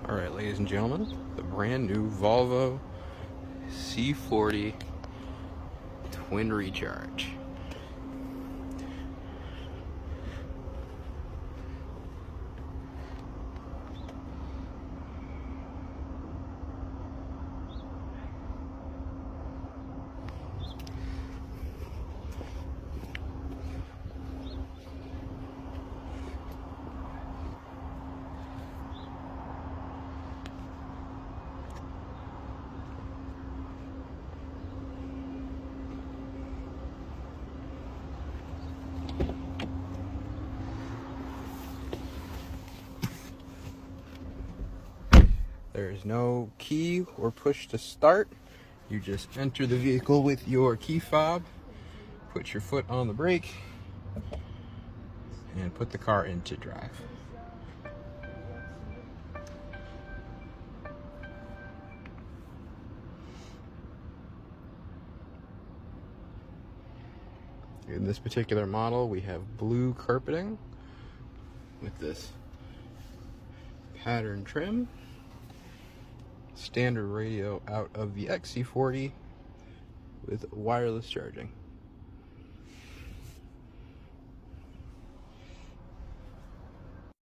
Alright, ladies and gentlemen, the brand new Volvo C40 twin recharge. There is no key or push to start. You just enter the vehicle with your key fob, put your foot on the brake, and put the car into drive. In this particular model, we have blue carpeting with this pattern trim. Standard radio out of the XC40 with wireless charging.